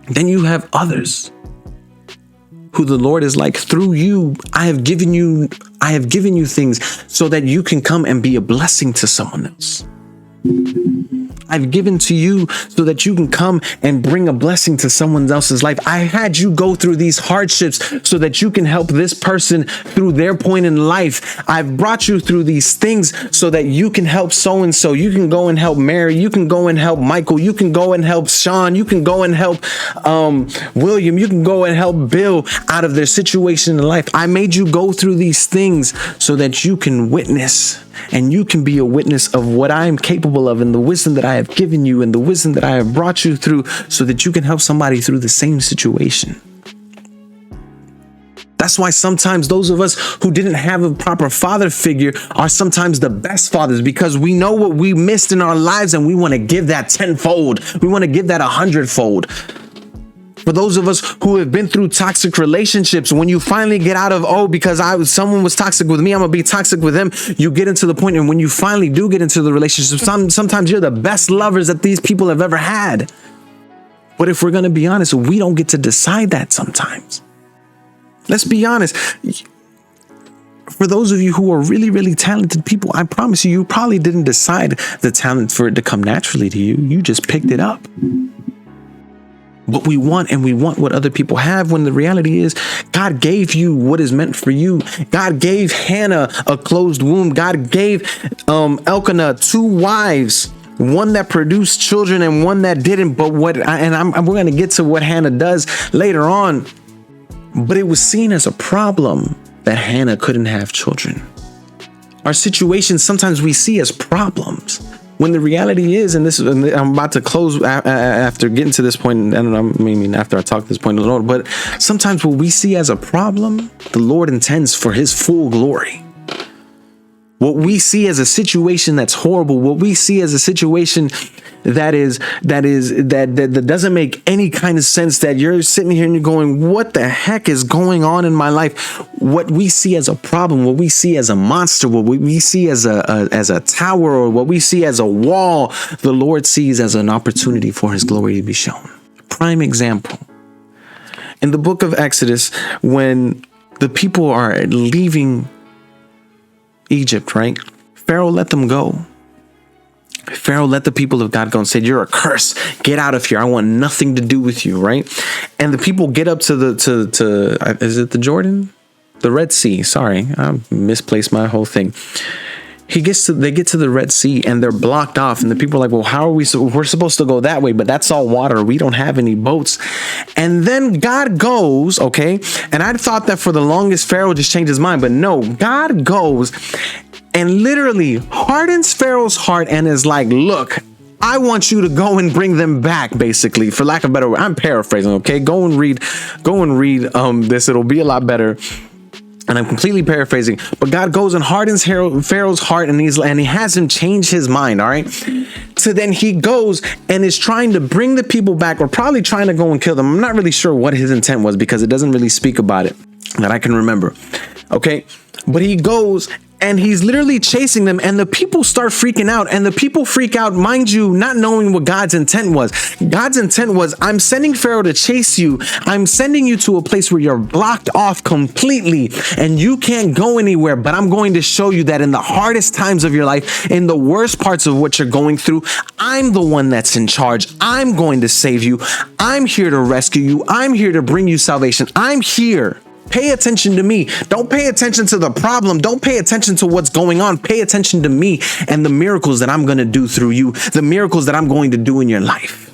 Then you have others who the Lord is like, through you, I have given you things so that you can come and be a blessing to someone else. I've given to you so that you can come and bring a blessing to someone else's life. I had you go through these hardships so that you can help this person through their point in life. I've brought you through these things so that you can help so-and-so. You can go and help Mary. You can go and help Michael. You can go and help Sean. You can go and help William. You can go and help Bill out of their situation in life. I made you go through these things so that you can witness, and you can be a witness of what I am capable of, and the wisdom that I have given you, and the wisdom that I have brought you through, so that you can help somebody through the same situation. That's why sometimes those of us who didn't have a proper father figure are sometimes the best fathers, because we know what we missed in our lives and we want to give that tenfold. We want to give that 100-fold. For those of us who have been through toxic relationships, when you finally get out of, because someone was toxic with me, I'm gonna be toxic with them, you get into the point, and when you finally do get into the relationship, sometimes you're the best lovers that these people have ever had. But if we're gonna be honest, we don't get to decide that sometimes. Let's be honest. For those of you who are really, really talented people, I promise you probably didn't decide the talent for it to come naturally to you. You just picked it up. What we want, and we want what other people have, when the reality is God gave you what is meant for you. God gave Hannah a closed womb. God gave Elkanah 2 wives, one that produced children and one that didn't. But we're going to get to what Hannah does later on. But it was seen as a problem that Hannah couldn't have children. Our situations sometimes we see as problems, when the reality is, and I'm about to close after getting to this point, and after I talk this point, but sometimes what we see as a problem, the Lord intends for His full glory. What we see as a situation that's horrible, what we see as a situation that doesn't make any kind of sense, that you're sitting here and you're going, what the heck is going on in my life? What we see as a problem, what we see as a monster, what we see as a tower, or what we see as a wall, the Lord sees as an opportunity for His glory to be shown. Prime example. In the book of Exodus, when the people are leaving Egypt, right? Pharaoh let them go. Pharaoh let the people of God go and said, "You're a curse. Get out of here. I want nothing to do with you." Right? And the people get up to is it the Jordan? The Red Sea. Sorry, I misplaced my whole thing. They get to the Red Sea and they're blocked off, and the people are like, "Well, how are we? We're supposed to go that way, but that's all water. We don't have any boats." And then God goes, okay. And I thought that for the longest Pharaoh just changed his mind, but no, God goes and literally hardens Pharaoh's heart and is like, "Look, I want you to go and bring them back," basically, for lack of a better word. I'm paraphrasing, okay? Go and read this. It'll be a lot better. And I'm completely paraphrasing, but God goes and hardens Pharaoh's heart, and he has him change his mind, all right? So then he goes and is trying to bring the people back, or probably trying to go and kill them. I'm not really sure what his intent was, because it doesn't really speak about it that I can remember, okay? But he goes and he's literally chasing them, and the people start freaking out, and the people freak out, mind you, not knowing what God's intent was. God's intent was, I'm sending Pharaoh to chase you. I'm sending you to a place where you're blocked off completely and you can't go anywhere, but I'm going to show you that in the hardest times of your life, in the worst parts of what you're going through, I'm the one that's in charge. I'm going to save you. I'm here to rescue you. I'm here to bring you salvation. I'm here. Pay attention to me. Don't pay attention to the problem. Don't pay attention to what's going on. Pay attention to me and the miracles that I'm going to do through you, the miracles that I'm going to do in your life.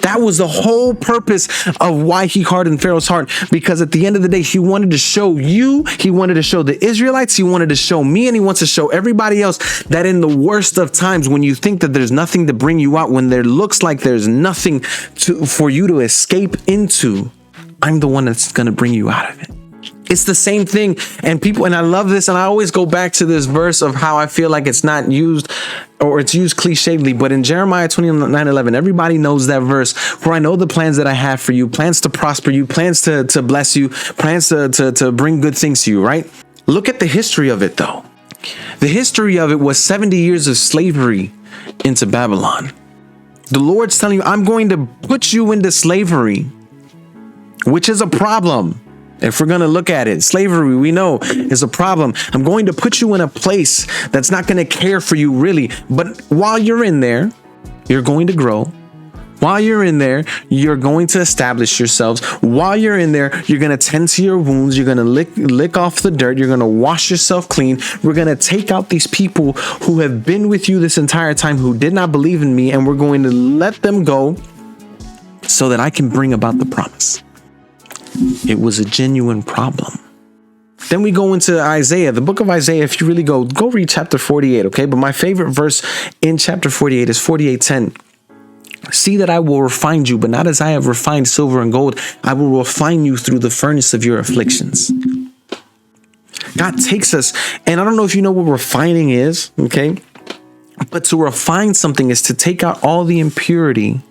That was the whole purpose of why he hardened Pharaoh's heart, because at the end of the day, he wanted to show you, he wanted to show the Israelites, he wanted to show me, and he wants to show everybody else that in the worst of times, when you think that there's nothing to bring you out, when there looks like there's nothing for you to escape into, I'm the one that's going to bring you out of it. It's the same thing. And I love this. And I always go back to this verse of how I feel like it's not used, or it's used clichédly. But in Jeremiah 29:11, everybody knows that verse, "For I know the plans that I have for you, plans to prosper you, plans to bless you, plans to bring good things to you," right? Look at the history of it, though. The history of it was 70 years of slavery into Babylon. The Lord's telling you, I'm going to put you into slavery, which is a problem. If we're going to look at it, slavery, we know, is a problem. I'm going to put you in a place that's not going to care for you really. But while you're in there, you're going to grow. While you're in there, you're going to establish yourselves. While you're in there, you're going to tend to your wounds. You're going to lick off the dirt. You're going to wash yourself clean. We're going to take out these people who have been with you this entire time, who did not believe in me, and we're going to let them go so that I can bring about the promise. It was a genuine problem. Then we go into Isaiah, the book of Isaiah. If you really go read chapter 48, okay? But my favorite verse in chapter 48 is 48:10. See that I will refine you, but not as I have refined silver and gold. I will refine you through the furnace of your afflictions. God takes us, and I don't know if you know what refining is, okay? But to refine something is to take out all the impurity,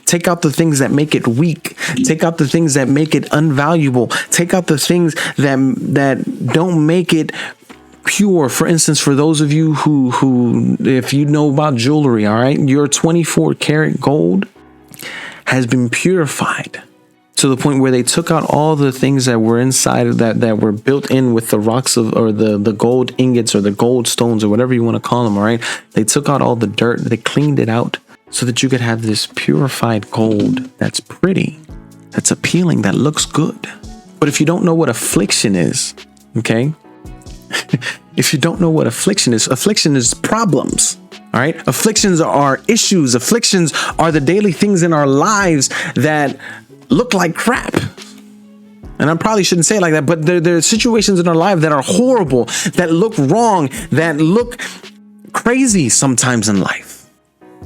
take out the things that make it weak, take out the things that make it unvaluable, take out the things that don't make it pure. For instance, for those of you who if you know about jewelry, all right, your 24 karat gold has been purified to the point where they took out all the things that were inside of that were built in with the rocks or the gold ingots or the gold stones or whatever you want to call them. All right, they took out all the dirt, they cleaned it out so that you could have this purified gold that's pretty, that's appealing, that looks good. But if you don't know what affliction is, okay, if you don't know what affliction is problems. All right. Afflictions are issues. Afflictions are the daily things in our lives that look like crap. And I probably shouldn't say it like that, but there are situations in our life that are horrible, that look wrong, that look crazy sometimes in life.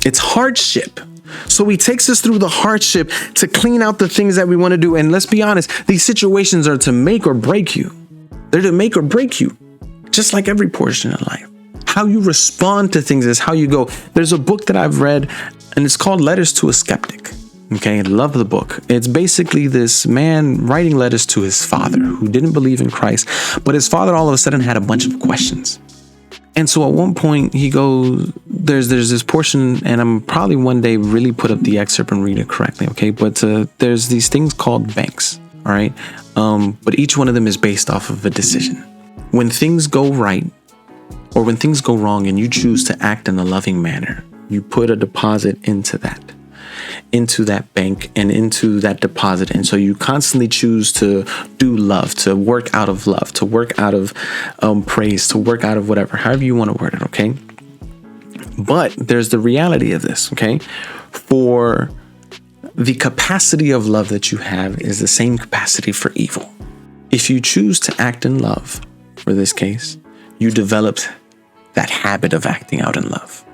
It's hardship. So he takes us through the hardship to clean out the things that we want to do. And let's be honest, these situations are to make or break you. They're to make or break you. Just like every portion of life. How you respond to things is how you go. There's a book that I've read, and it's called Letters to a Skeptic. Okay, I love the book. It's basically this man writing letters to his father who didn't believe in Christ, but his father all of a sudden had a bunch of questions. And so at one point he goes, there's this portion, and I'm probably one day really put up the excerpt and read it correctly, okay? But there's these things called banks, all right? But each one of them is based off of a decision. When things go right or when things go wrong and you choose to act in a loving manner, you put a deposit into that bank and into that deposit. And so you constantly choose to do love, to work out of love, to work out of praise, to work out of whatever, however you want to word it. Okay. But there's the reality of this. Okay. For the capacity of love that you have is the same capacity for evil. If you choose to act in love, for this case, you developed that habit of acting out in love.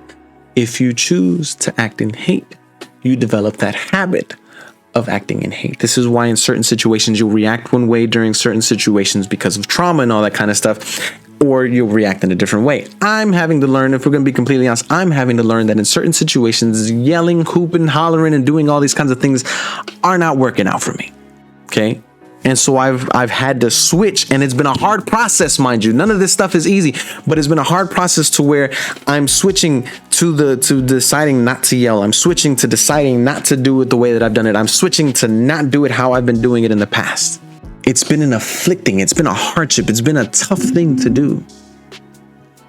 If you choose to act in hate, you develop that habit of acting in hate. This is why in certain situations you'll react one way during certain situations because of trauma and all that kind of stuff, or you'll react in a different way. I'm having to learn, if we're going to be completely honest, I'm having to learn that in certain situations, yelling, hooping, hollering, and doing all these kinds of things are not working out for me. Okay. And so I've had to switch, and it's been a hard process, mind you. None of this stuff is easy, but it's been a hard process to where I'm switching to deciding not to yell. I'm switching to deciding not to do it the way that I've done it. I'm switching to not do it how I've been doing it in the past. It's been an afflicting, it's been a hardship, it's been a tough thing to do.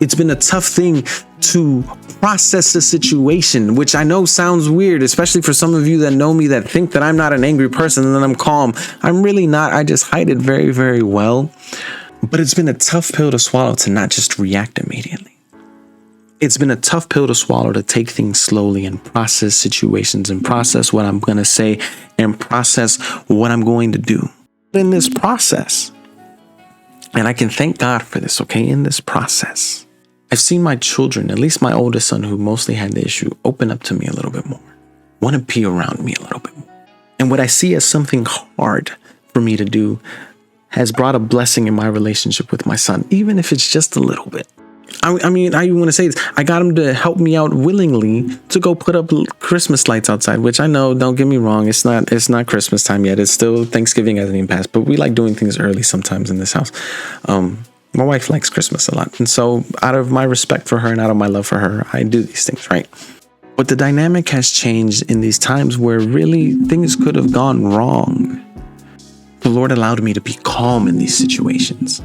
It's been a tough thing to process the situation, which I know sounds weird, especially for some of you that know me that think that I'm not an angry person and that I'm calm. I'm really not. I just hide it very, very well. But it's been a tough pill to swallow to not just react immediately. It's been a tough pill to swallow to take things slowly and process situations and process what I'm going to say and process what I'm going to do. In this process, and I can thank God for this, okay, in this process, I've seen my children, at least my oldest son, who mostly had the issue, open up to me a little bit more, want to be around me a little bit more. And what I see as something hard for me to do has brought a blessing in my relationship with my son, even if it's just a little bit. I mean, I even want to say this. I got him to help me out willingly to go put up Christmas lights outside, which I know, don't get me wrong, it's not Christmas time yet. It's still Thanksgiving hasn't even passed, but we like doing things early sometimes in this house. My wife likes Christmas a lot. And so out of my respect for her and out of my love for her, I do these things, right? But the dynamic has changed in these times where really things could have gone wrong. The Lord allowed me to be calm in these situations.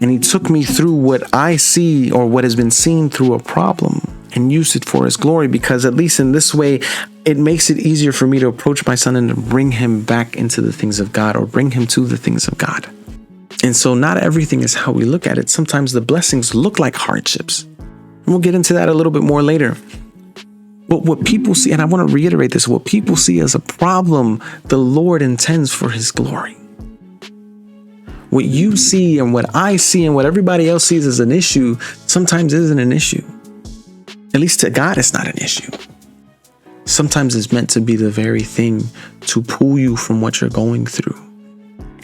And he took me through what I see or what has been seen through a problem and used it for his glory, because at least in this way, it makes it easier for me to approach my son and to bring him back into the things of God, or bring him to the things of God. And so not everything is how we look at it. Sometimes the blessings look like hardships. And we'll get into that a little bit more later. But what people see, and I want to reiterate this, what people see as a problem, the Lord intends for his glory. What you see and what I see and what everybody else sees as an issue sometimes isn't an issue. At least to God, it's not an issue. Sometimes it's meant to be the very thing to pull you from what you're going through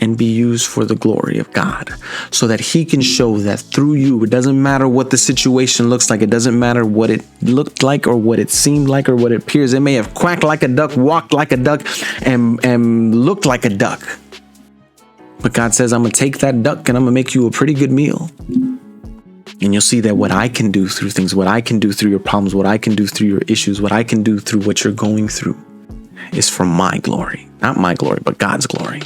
and be used for the glory of God, so that he can show that through you, it doesn't matter what the situation looks like. It doesn't matter what it looked like or what it seemed like or what it appears. It may have quacked like a duck, walked like a duck, and looked like a duck. But God says, I'm going to take that duck and I'm going to make you a pretty good meal. And you'll see that what I can do through things, what I can do through your problems, what I can do through your issues, what I can do through what you're going through is for my glory. Not my glory, but God's glory.